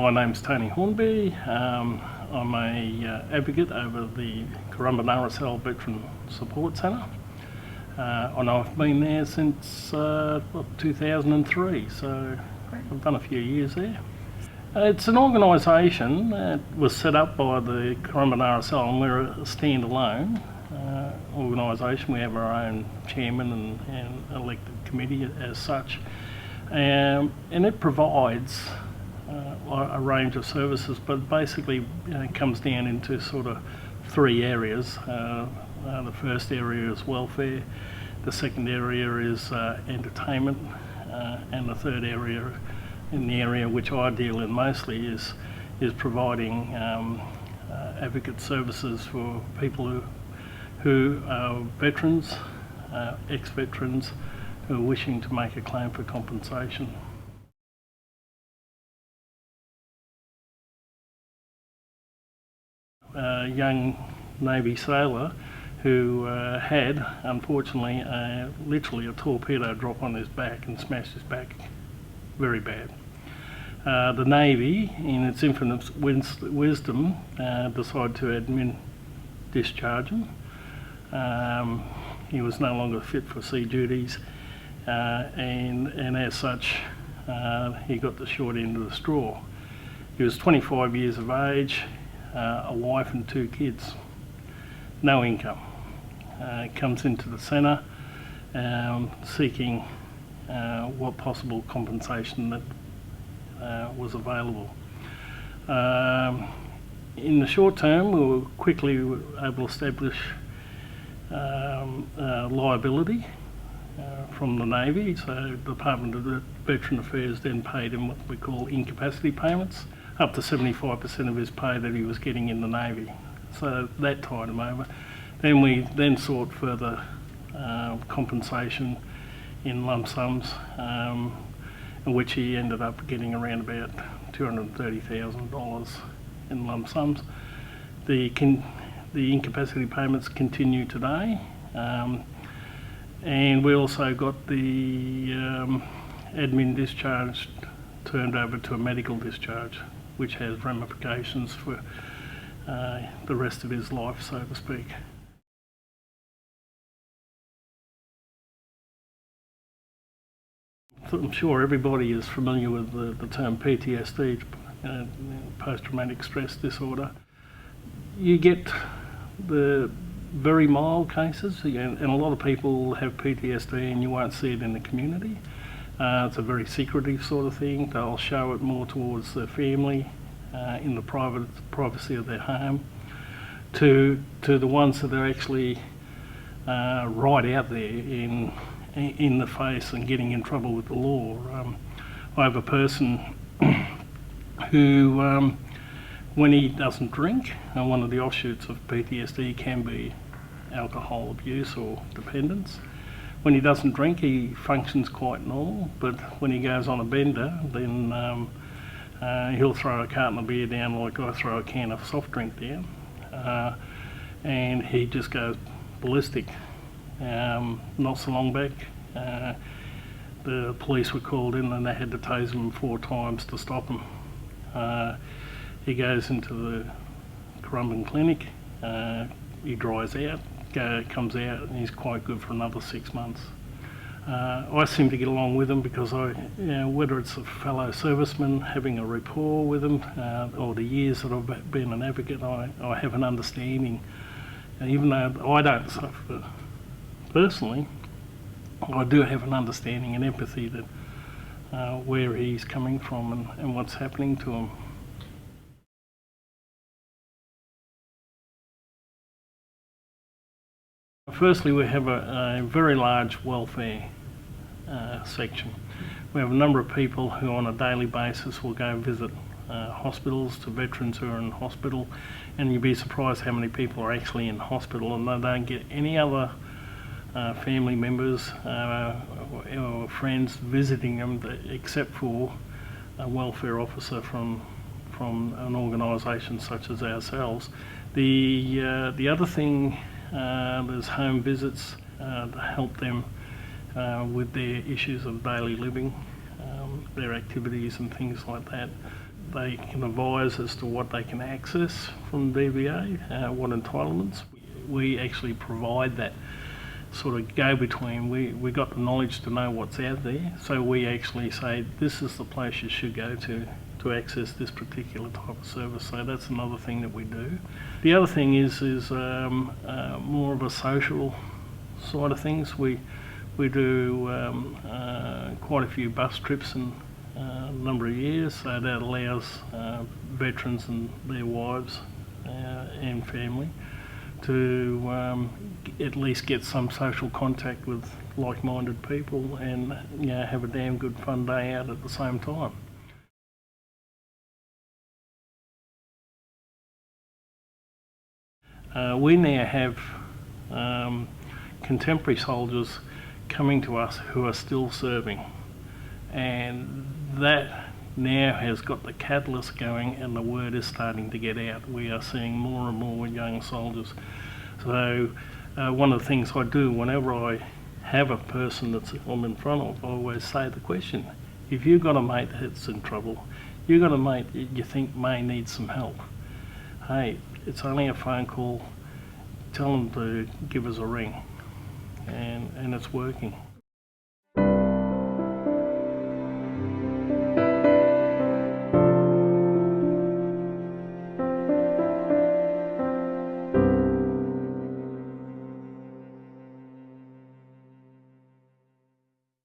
My name's Tony Hornby. I'm a advocate over the Currumbin RSL Veteran Support Centre, and I've been there since 2003, so I've done a few years there. It's an organisation that was set up by the Currumbin RSL, and we're a standalone organisation. We have our own chairman and elected committee as such, and it provides a range of services, but basically it comes down into sort of three areas. The first area is welfare, the second area is entertainment, and the third area, in the area which I deal in mostly, is providing advocate services for people who are veterans, ex-veterans, who are wishing to make a claim for compensation. A young Navy sailor who had, unfortunately, literally a torpedo drop on his back and smashed his back very bad. The Navy, in its infinite wisdom, decided to admin discharge him. He was no longer fit for sea duties, and as such, he got the short end of the straw. He was 25 years of age, a wife and two kids, no income. Comes into the centre seeking what possible compensation that was available. In the short term, we were quickly able to establish liability from the Navy, so the Department of Veteran Affairs then paid him what we call incapacity payments, up to 75% of his pay that he was getting in the Navy. So that tied him over. Then we sought further compensation in lump sums, in which he ended up getting around about $230,000 in lump sums. The incapacity payments continue today, and we also got the admin discharge turned over to a medical discharge, which has ramifications for the rest of his life, so to speak. I'm sure everybody is familiar with the term PTSD, post-traumatic stress disorder. You get the very mild cases, and a lot of people have PTSD and you won't see it in the community. It's a very secretive sort of thing. They'll show it more towards their family, in the privacy of their home, to the ones that are actually right out there in the face and getting in trouble with the law. I have a person who, when he doesn't drink, and one of the offshoots of PTSD can be alcohol abuse or dependence. When he doesn't drink, he functions quite normal, but when he goes on a bender, then he'll throw a carton of beer down like I throw a can of soft drink down, and he just goes ballistic. Not so long back, the police were called in and they had to tase him 4 times to stop him. He goes into the Currumbin clinic, he dries out, comes out, and he's quite good for another 6 months. I seem to get along with him because whether it's a fellow serviceman, having a rapport with him, or the years that I've been an advocate, I have an understanding. And even though I don't suffer personally, I do have an understanding and empathy that where he's coming from and what's happening to him. Firstly, we have a very large welfare section. We have a number of people who on a daily basis will go visit hospitals, to veterans who are in hospital, and you'd be surprised how many people are actually in hospital and they don't get any other family members or friends visiting them except for a welfare officer from an organisation such as ourselves. The other thing, there's home visits to help them with their issues of daily living, their activities and things like that. they can advise as to what they can access from DVA, what entitlements. We actually provide that sort of go-between. We got the knowledge to know what's out there, so we actually say this is the place you should go to access this particular type of service. So that's another thing that we do. The other thing is more of a social side of things. We do quite a few bus trips in a number of years, so that allows veterans and their wives and family to at least get some social contact with like-minded people and have a damn good fun day out at the same time. We now have contemporary soldiers coming to us who are still serving, and that now has got the catalyst going, and the word is starting to get out. We are seeing more and more young soldiers. So one of the things I do whenever I have a person that I'm in front of, I always say the question, if you've got a mate that's in trouble, you've got a mate that you think may need some help, hey, it's only a phone call, tell them to give us a ring, and it's working.